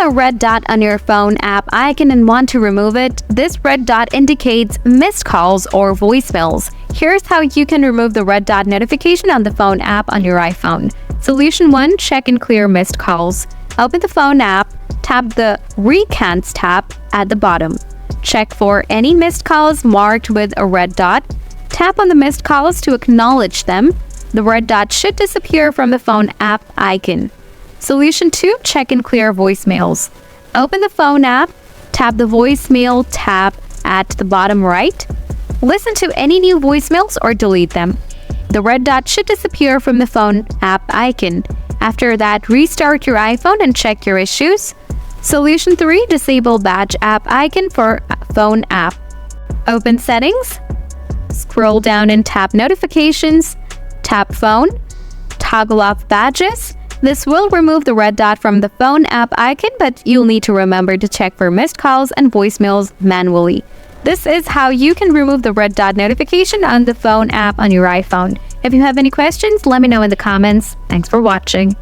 a red dot on your phone app icon and want to remove it, this red dot indicates missed calls or voicemails. Here's how you can remove the red dot notification on the phone app on your iPhone. Solution 1. Check and clear missed calls. Open the phone app, tap the Recants tab at the bottom. Check for any missed calls marked with a red dot. Tap on the missed calls to acknowledge them. The red dot should disappear from the phone app icon. Solution 2. Check and clear voicemails. Open the phone app, tap the voicemail tab at the bottom right. Listen to any new voicemails or delete them. The red dot should disappear from the phone app icon. After that, restart your iPhone and check your issues. Solution 3. Disable badge app icon for phone app. Open settings. Scroll down and tap notifications. Tap phone. Toggle off badges. This will remove the red dot from the phone app icon, but you'll need to remember to check for missed calls and voicemails manually. This is how you can remove the red dot notification on the phone app on your iPhone. If you have any questions, let me know in the comments. Thanks for watching.